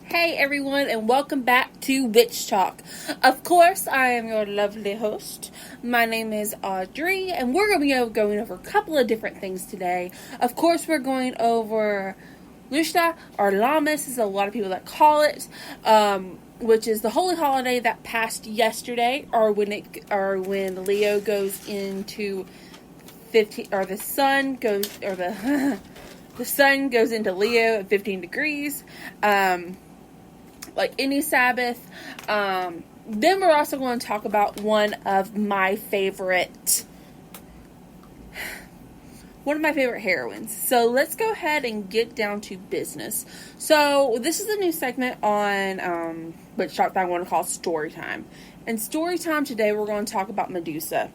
Hey everyone, and welcome back to Witch Talk. Of course, I am your lovely host. My name is Audrey, and we're going to be going over a couple of different things today. Of course, we're going over Medusa, or Lammas, as a lot of people that call it, which is the holy holiday that passed yesterday, or when Leo goes into 15, or the sun goes, or the the sun goes into Leo at 15 degrees. Like any Sabbath. Then we're also going to talk about one of my favorite heroines. So let's go ahead and get down to business. So this is a new segment on Witch Talk that I want to call Story Time. And Story Time today we're going to talk about Medusa.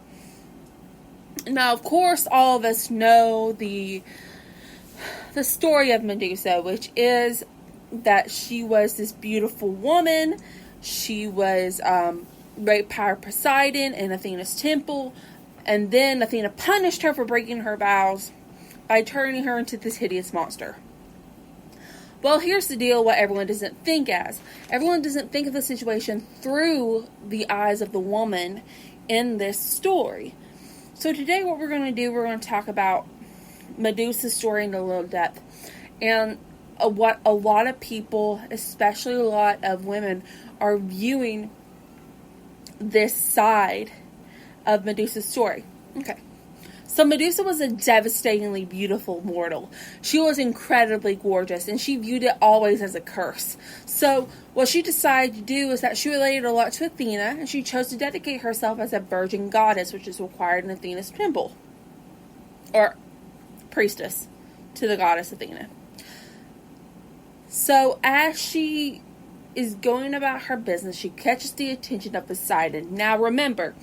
Now, of course, all of us know the story of Medusa, which is that she was this beautiful woman. She was raped by Poseidon in Athena's temple, and then Athena punished her for breaking her vows by turning her into this hideous monster. Well, here's the deal, what everyone doesn't think as. Everyone doesn't think of the situation through the eyes of the woman in this story. So today what we're going to do, we're going to talk about Medusa's story in a little depth. And what a lot of people, especially a lot of women, are viewing this side of Medusa's story. Okay. So Medusa was a devastatingly beautiful mortal. She was incredibly gorgeous, and she viewed it always as a curse. So what she decided to do is that she related a lot to Athena, and she chose to dedicate herself as a virgin goddess, which is required in Athena's temple. Or priestess to the goddess Athena. So, as she is going about her business, she catches the attention of Poseidon. Now, remember,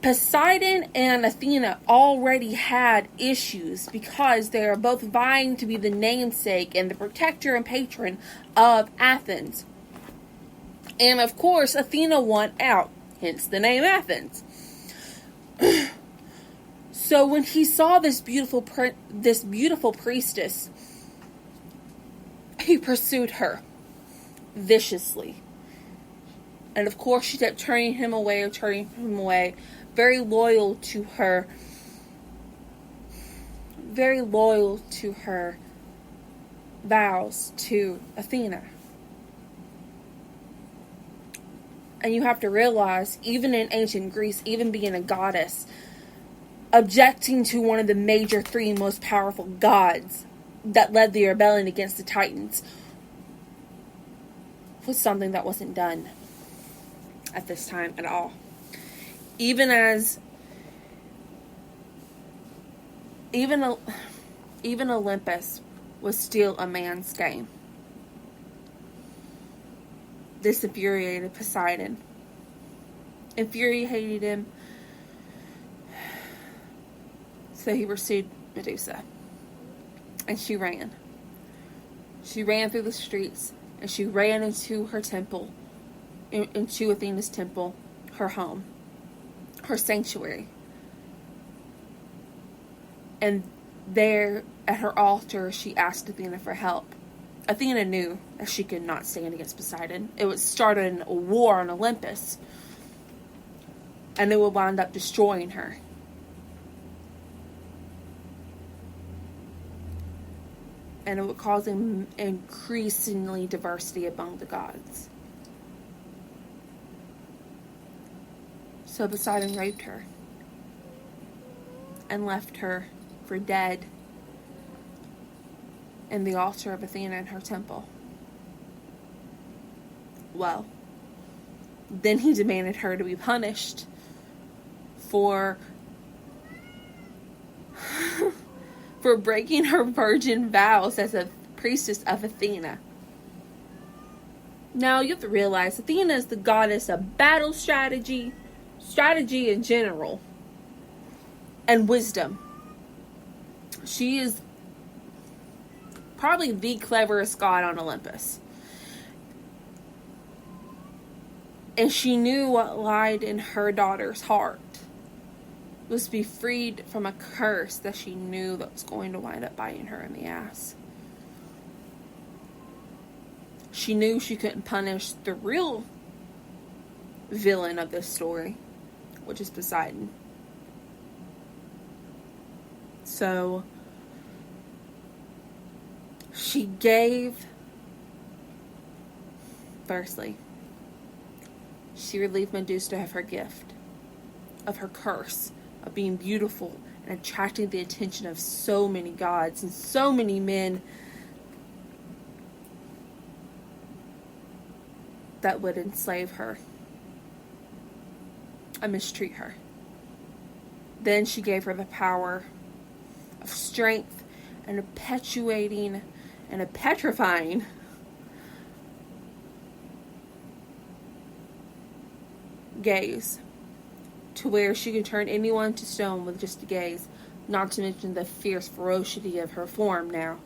Poseidon and Athena already had issues because they are both vying to be the namesake and the protector and patron of Athens. And, of course, Athena won out, hence the name Athens. So, when he saw this beautiful priestess, he pursued her viciously. And of course, she kept turning him away. Very loyal to her. Very loyal to her vows to Athena. And you have to realize, even in ancient Greece, even being a goddess, objecting to one of the major three most powerful gods that led the rebellion against the Titans was something that wasn't done at this time at all. Even Olympus was still a man's game. This infuriated Poseidon. Infuriated him. So he pursued Medusa. And she ran. She ran through the streets, and she ran into her temple, into Athena's temple, her home, her sanctuary. And there, at her altar, she asked Athena for help. Athena knew that she could not stand against Poseidon. It would start a war on Olympus, and it would wind up destroying her. And it would cause increasingly diversity among the gods. So Poseidon raped her and left her for dead in the altar of Athena in her temple. Well, then he demanded her to be punished for breaking her virgin vows as a priestess of Athena. Now, you have to realize Athena is the goddess of battle strategy in general, and wisdom. She is probably the cleverest god on Olympus. And she knew what lied in her daughter's heart was to be freed from a curse that she knew that was going to wind up biting her in the ass. She knew she couldn't punish the real villain of this story, which is Poseidon. So she gave, firstly, she relieved Medusa of her gift, of her curse, of being beautiful and attracting the attention of so many gods and so many men that would enslave her and mistreat her. Then she gave her the power of strength and a petrifying gaze, to where she could turn anyone to stone with just a gaze, not to mention the fierce ferocity of her form now.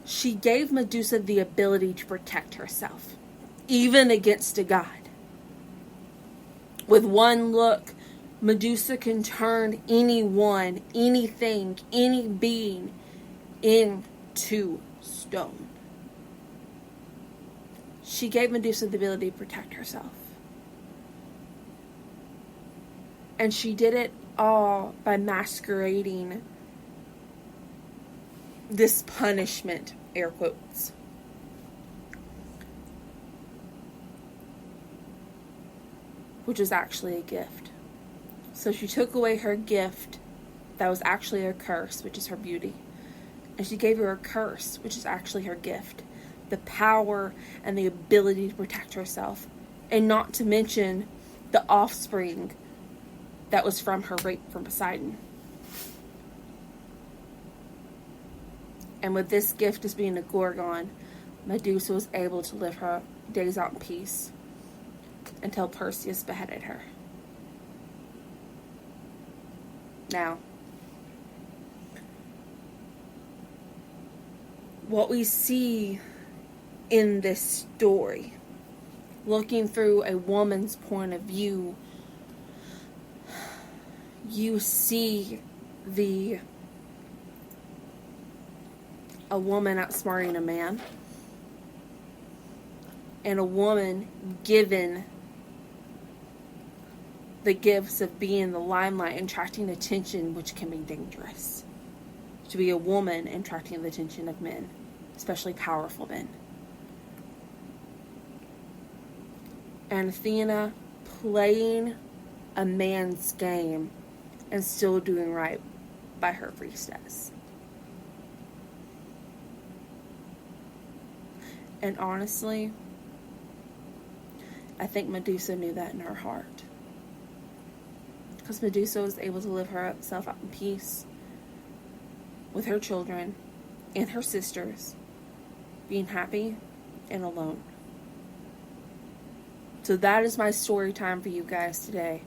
She gave Medusa the ability to protect herself, even against a god. With one look, Medusa can turn anyone, anything, any being into stone. She gave Medusa the ability to protect herself. And she did it all by masquerading this punishment, air quotes, which was actually a gift. So she took away her gift that was actually her curse, which is her beauty. And she gave her a curse, which is actually her gift. The power and the ability to protect herself. And not to mention the offspring that was from her rape from Poseidon. And with this gift as being a Gorgon, Medusa was able to live her days out in peace until Perseus beheaded her. Now, what we see in this story, looking through a woman's point of view, you see a woman outsmarting a man, and a woman given the gifts of being the limelight and attracting attention, which can be dangerous. To be a woman and attracting the attention of men, especially powerful men. And Athena playing a man's game and still doing right by her priestess. And honestly, I think Medusa knew that in her heart. Because Medusa was able to live herself out in peace with her children and her sisters, being happy and alone. So that is my story time for you guys today.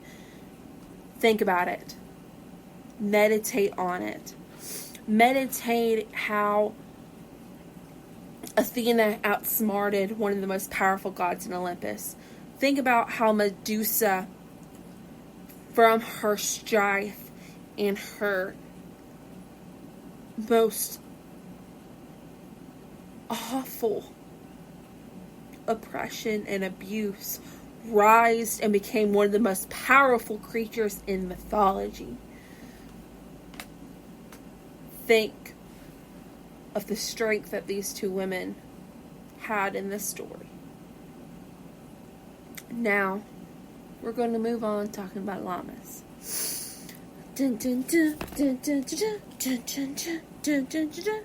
Think about it. Meditate on it. Meditate how Athena outsmarted one of the most powerful gods in Olympus. Think about how Medusa, from her strife and her most awful oppression and abuse, rised and became one of the most powerful creatures in mythology. Think of the strength that these two women had in this story. Now, we're going to move on talking about llamas. Dun, dun, dun, dun, dun, dun, dun, dun, dun, dun, dun, dun, dun.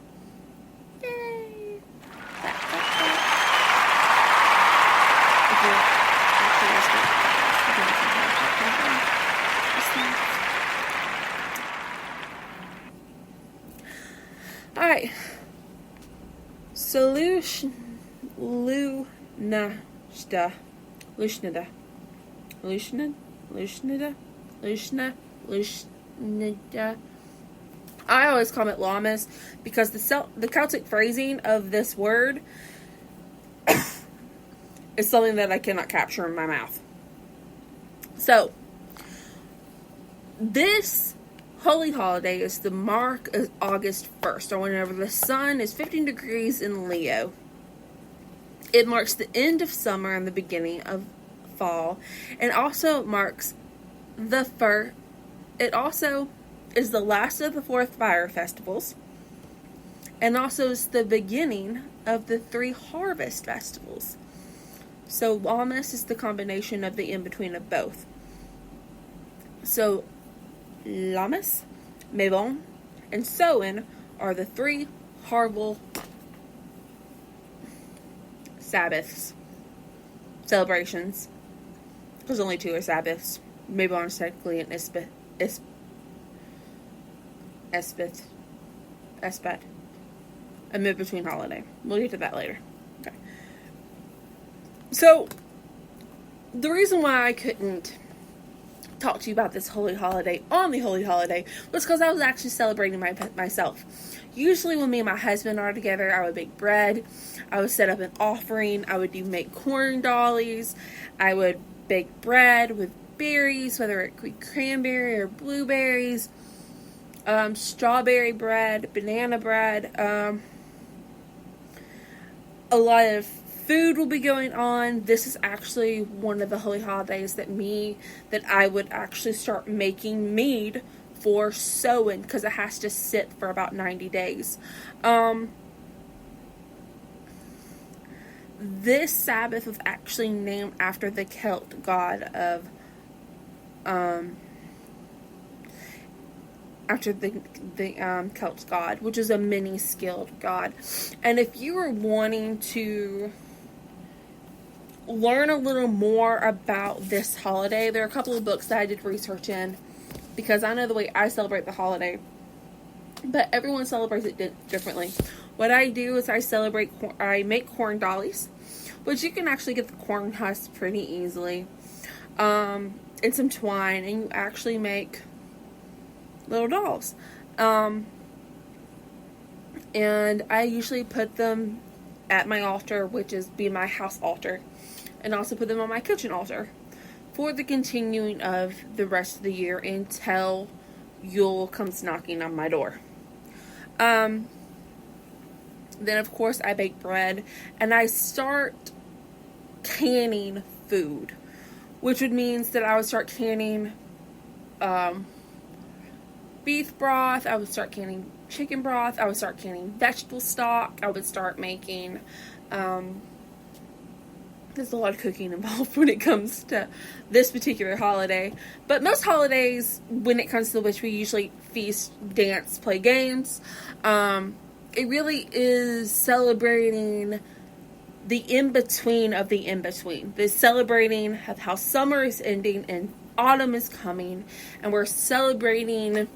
Yay! Alright. Lushnida. I always call it Lammas because the Celtic phrasing of this word is something that I cannot capture in my mouth. So, this holy holiday is the mark of August 1st, or whenever the sun is 15 degrees in Leo. It marks the end of summer and the beginning of fall, and also marks the first. It also is the last of the 4 fire festivals, and also is the beginning of the 3 harvest festivals. So Lammas is the combination of the in-between of both. So Lammas, Mevon, and Soin are the 3 horrible Sabbaths, celebrations. Because only 2 are Sabbaths. Mevon is technically an Espet. A mid-between holiday. We'll get to that later. Okay. So, the reason why I couldn't talk to you about this holy holiday on the holy holiday was because I was actually celebrating myself. Usually when me and my husband are together, I would bake bread, I would set up an offering, I would make corn dollies, I would bake bread with berries, whether it be cranberry or blueberries, strawberry bread, banana bread, a lot of food will be going on. This is actually one of the holy holidays that I would actually start making mead for sowing, because it has to sit for about 90 days. This Sabbath was actually named after the Celt god of after the Celts god, which is a many-skilled god. And if you were wanting to learn a little more about this holiday, there are a couple of books that I did research in, because I know the way I celebrate the holiday, but everyone celebrates it differently. What I do is I make corn dollies, which you can actually get the corn husk pretty easily, and some twine, and you actually make little dolls. And I usually put them at my altar, which is my house altar, and also put them on my kitchen altar for the continuing of the rest of the year until Yule comes knocking on my door. Then of course I bake bread, and I start canning food, which would mean that I would start canning beef broth, I would start canning chicken broth, I would start canning vegetable stock, I would start making, there's a lot of cooking involved when it comes to this particular holiday, but most holidays, when it comes to the witch, we usually feast, dance, play games. It really is celebrating the in-between of the in-between. The celebrating of how summer is ending and autumn is coming, and we're celebrating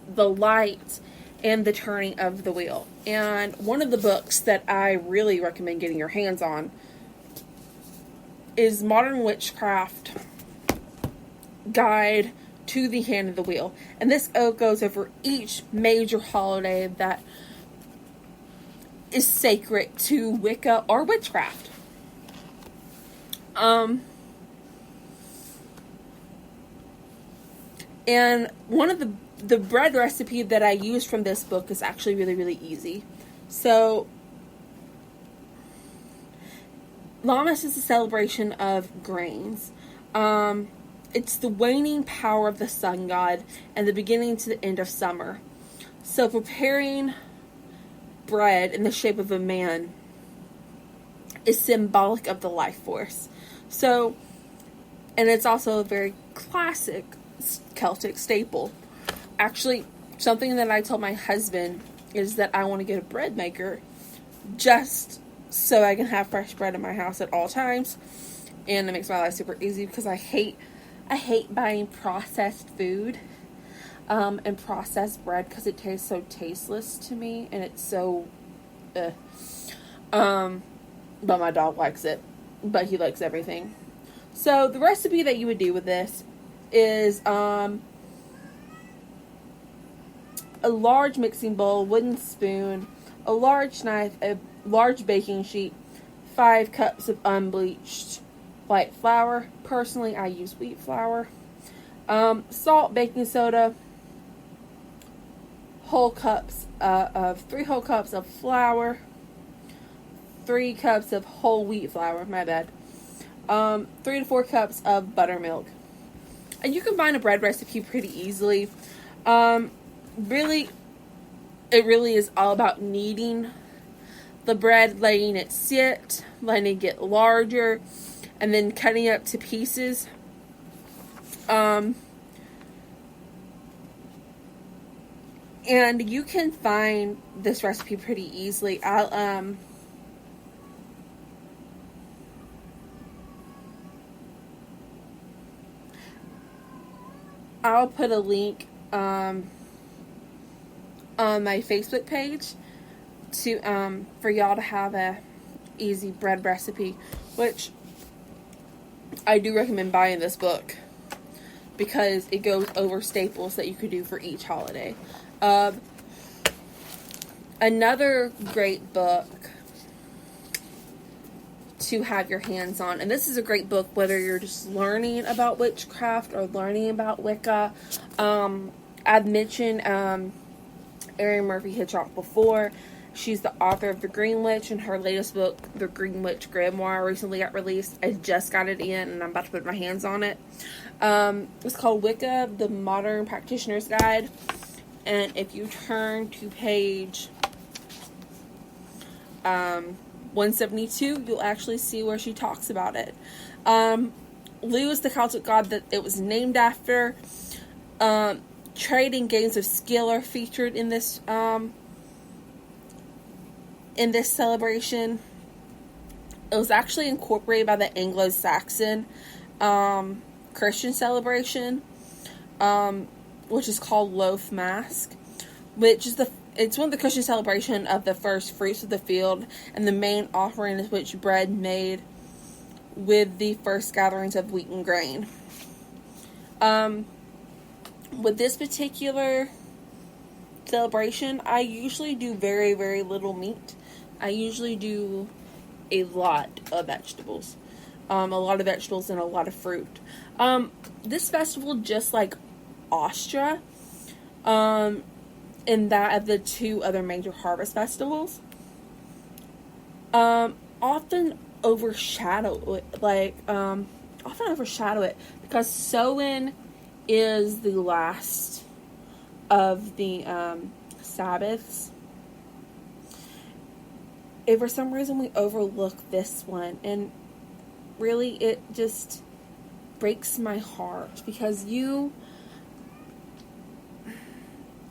the light and the turning of the wheel. And one of the books that I really recommend getting your hands on is Modern Witchcraft Guide to the Hand of the Wheel. And this goes over each major holiday that is sacred to Wicca or witchcraft. And one of the bread recipe that I used from this book is actually really, really easy. So, Lammas is a celebration of grains. It's the waning power of the sun god and the beginning to the end of summer. So, preparing bread in the shape of a man is symbolic of the life force. So, and it's also a very classic Celtic staple. Actually, something that I told my husband is that I want to get a bread maker just so I can have fresh bread in my house at all times, and it makes my life super easy, because I hate buying processed food and processed bread, because it tastes so tasteless to me, and it's so but my dog likes it, but he likes everything. So the recipe that you would do with this is a large mixing bowl, wooden spoon, a large knife, a large baking sheet, 5 cups of unbleached white flour. Personally, I use wheat flour. Salt, baking soda, 3 whole cups of flour, 3 cups of whole wheat flour, my bad. 3 to 4 cups of buttermilk. And you can find a bread recipe pretty easily. Really, it really is all about kneading the bread, letting it sit, letting it get larger, and then cutting it up to pieces. And you can find this recipe pretty easily. I'll put a link on my Facebook page to for y'all to have a easy bread recipe, which I do recommend buying this book because it goes over staples that you could do for each holiday. Another great book to have your hands on, and this is a great book whether you're just learning about witchcraft or learning about Wicca. I've mentioned Erin Murphy Hitchcock before. She's the author of The Green Witch, and her latest book, The Green Witch Grimoire, recently got released. I just got it in, and I'm about to put my hands on it. It's called Wicca, The Modern Practitioner's Guide, and if you turn to page 172, you'll actually see where she talks about it. Lu is the Celtic god that it was named after. Trade and games of skill are featured in this celebration. It was actually incorporated by the Anglo-Saxon Christian celebration, which is called Loaf Mask, which is it's one of the Christian celebration of the first fruits of the field, and the main offering is which bread made with the first gatherings of wheat and grain. With this particular celebration, I usually do very, very little meat. I usually do a lot of vegetables. A lot of vegetables and a lot of fruit. This festival, just like Austria, and that of the 2 other major harvest festivals, often overshadow it, because Samhain is the last of the Sabbaths. If for some reason we overlook this one, and really it just breaks my heart, because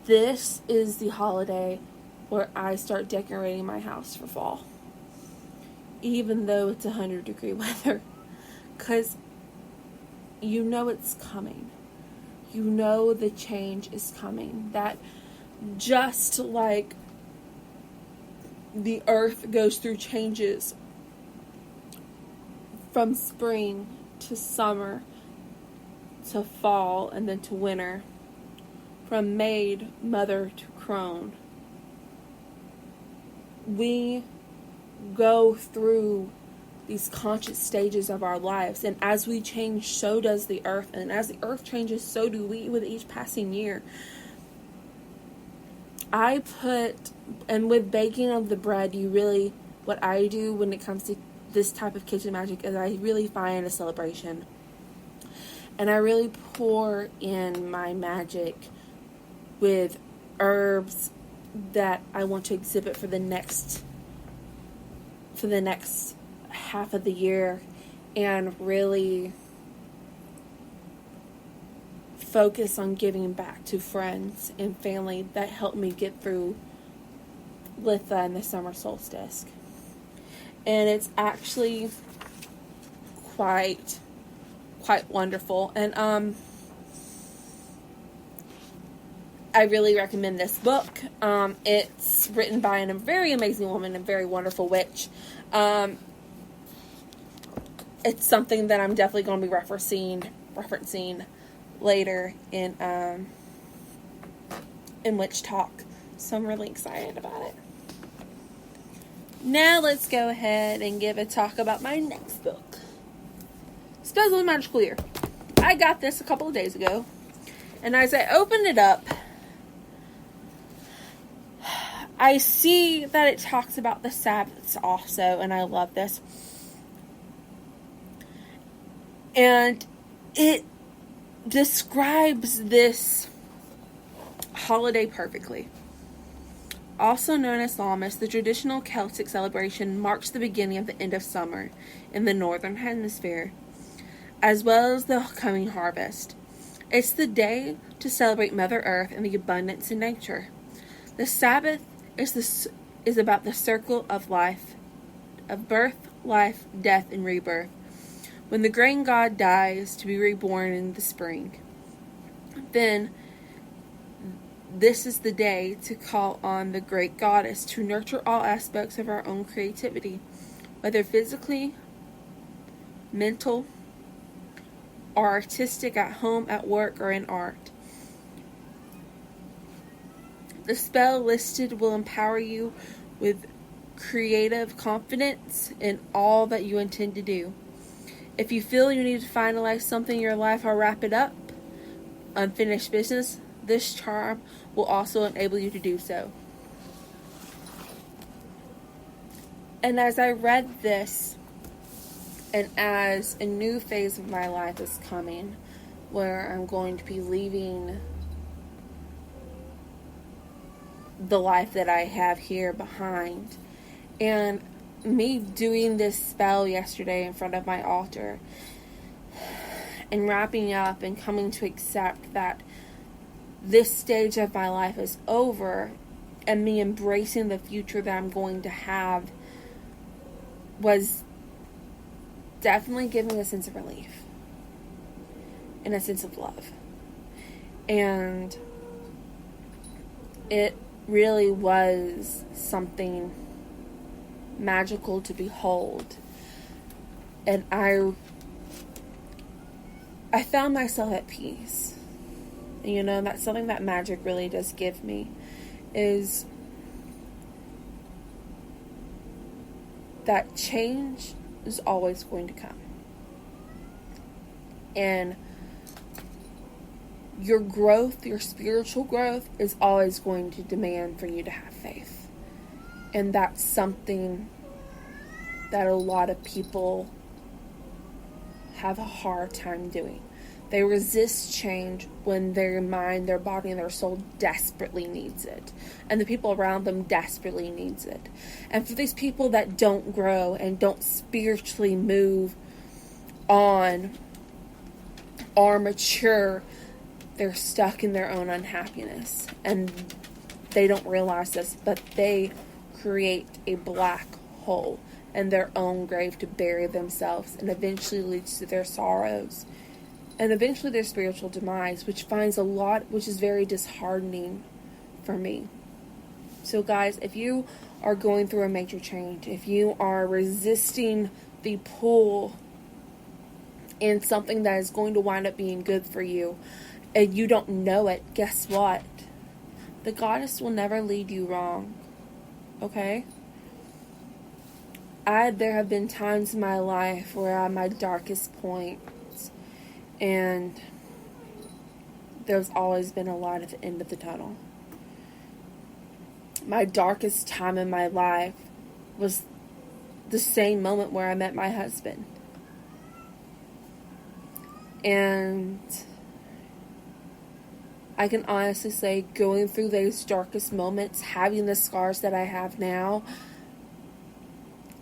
this is the holiday where I start decorating my house for fall, even though it's 100-degree weather, because you know it's coming. You know the change is coming. That just like the earth goes through changes from spring to summer to fall and then to winter, from maid, mother to crone, we go through these conscious stages of our lives, and as we change, so does the earth, and as the earth changes, so do we with each passing year. And with baking of the bread, what I do when it comes to this type of kitchen magic is I really find a celebration, and I really pour in my magic with herbs that I want to exhibit for the next half of the year, and really focus on giving back to friends and family that helped me get through Litha and the summer solstice. And it's actually quite wonderful. And I really recommend this book. It's written by a very amazing woman and very wonderful witch. It's something that I'm definitely going to be referencing later in Witch Talk. So I'm really excited about it. Now let's go ahead and give a talk about my next book. Supposedly Magical Year. I got this a couple of days ago, and as I opened it up, I see that it talks about the Sabbaths also, and I love this. And it describes this holiday perfectly. Also known as Lammas, the traditional Celtic celebration marks the beginning of the end of summer in the northern hemisphere, as well as the coming harvest. It's the day to celebrate Mother Earth and the abundance in nature. The Sabbath is about the circle of life, of birth, life, death, and rebirth. When the grain god dies to be reborn in the spring, then this is the day to call on the great goddess to nurture all aspects of our own creativity, whether physically, mental, or artistic, at home, at work, or in art. The spell listed will empower you with creative confidence in all that you intend to do. If you feel you need to finalize something in your life or wrap it up, unfinished business, this charm will also enable you to do so. And as I read this, and as a new phase of my life is coming, where I'm going to be leaving the life that I have here behind, and me doing this spell yesterday in front of my altar, and wrapping up and coming to accept that this stage of my life is over, and me embracing the future that I'm going to have, was definitely giving a sense of relief and a sense of love. And it really was something magical to behold. And I found myself at peace. You know, that's something that magic really does give me, is that change is always going to come. And your growth, your spiritual growth, is always going to demand for you to have faith. And that's something that a lot of people have a hard time doing. They resist change when their mind, their body, and their soul desperately needs it. And the people around them desperately needs it. And for these people that don't grow and don't spiritually move on or mature, they're stuck in their own unhappiness. And they don't realize this, but they create a black hole in their own grave to bury themselves, and eventually leads to their sorrows. And eventually their spiritual demise, which is very disheartening for me. So guys, if you are going through a major change, if you are resisting the pull in something that is going to wind up being good for you, and you don't know it, guess what? The goddess will never lead you wrong. Okay? There have been times in my life where I'm at my darkest point, and there's always been a light at the end of the tunnel. My darkest time in my life was the same moment where I met my husband. And I can honestly say, going through those darkest moments, having the scars that I have now,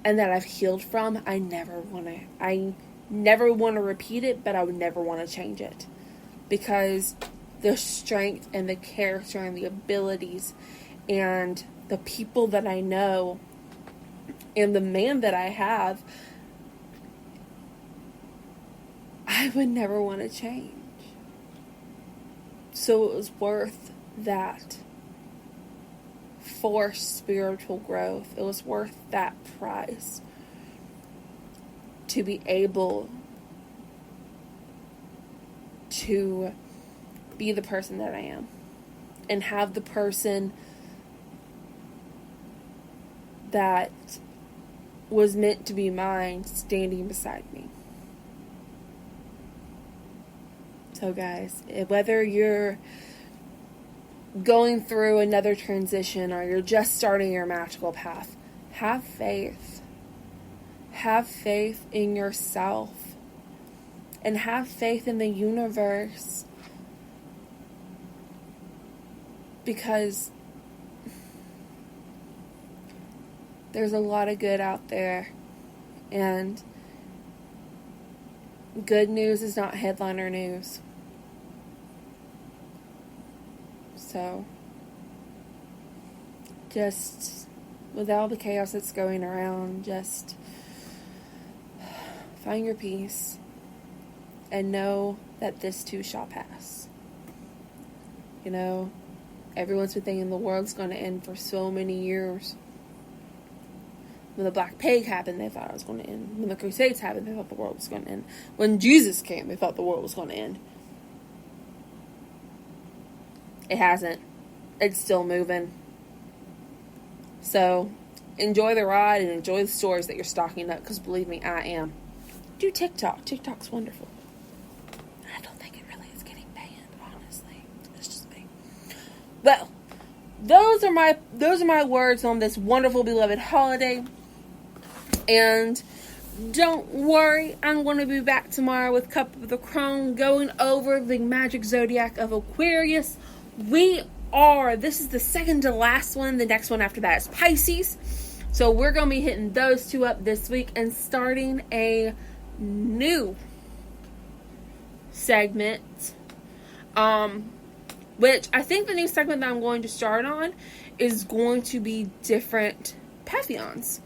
and that I've healed from, I never want to repeat it, but I would never want to change it. Because the strength and the character and the abilities and the people that I know and the man that I have, I would never want to change. So it was worth that for spiritual growth. It was worth that price to be able to be the person that I am and have the person that was meant to be mine standing beside me. So guys, whether you're going through another transition, or you're just starting your magical path, have faith. Have faith in yourself. And have faith in the universe. Because there's a lot of good out there. And good news is not headliner news. So, just with all the chaos that's going around, just find your peace and know that this too shall pass. You know, everyone's been thinking the world's going to end for so many years. When the Black Plague happened, they thought it was going to end. When the Crusades happened, they thought the world was going to end. When Jesus came, they thought the world was going to end. It hasn't. It's still moving. So, enjoy the ride and enjoy the stories that you're stocking up, because believe me, I am. Do TikTok. TikTok's wonderful. I don't think it really is getting banned, honestly. It's just me. Well, those are my words on this wonderful, beloved holiday. And don't worry, I'm going to be back tomorrow with Cup of the Crown, going over the magic zodiac of Aquarius. This is the second to last one. The next one after that is Pisces. So we're going to be hitting those two up this week and starting a new segment. Which I think the new segment that I'm going to start on is going to be different pantheons.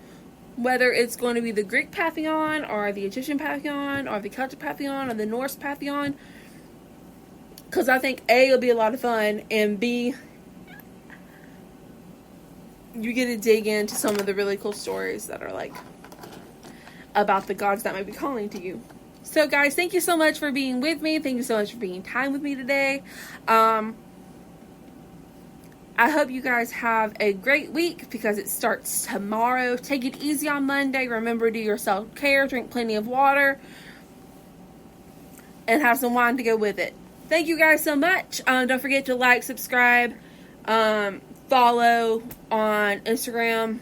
Whether it's going to be the Greek pantheon, or the Egyptian pantheon, or the Celtic pantheon, or the Norse pantheon. Because I think A, it'll be a lot of fun, and B, you get to dig into some of the really cool stories that are like about the gods that might be calling to you. So guys, thank you so much for being with me. Thank you so much for being time with me today. I hope you guys have a great week, because it starts tomorrow. Take it easy on Monday. Remember to do your self-care. Drink plenty of water. And have some wine to go with it. Thank you guys so much. Don't forget to like, subscribe, follow on Instagram.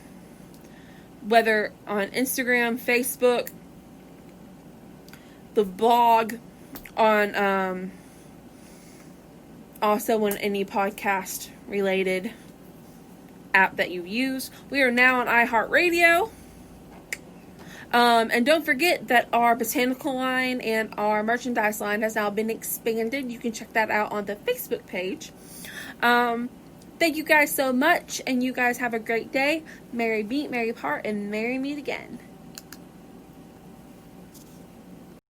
Whether on Instagram, Facebook, the blog, on also on any podcast related app that you use. We are now on iHeartRadio. And don't forget that our botanical line and our merchandise line has now been expanded. You can check that out on the Facebook page. Thank you guys so much, and you guys have a great day. Merry meet, merry part, and merry meet again.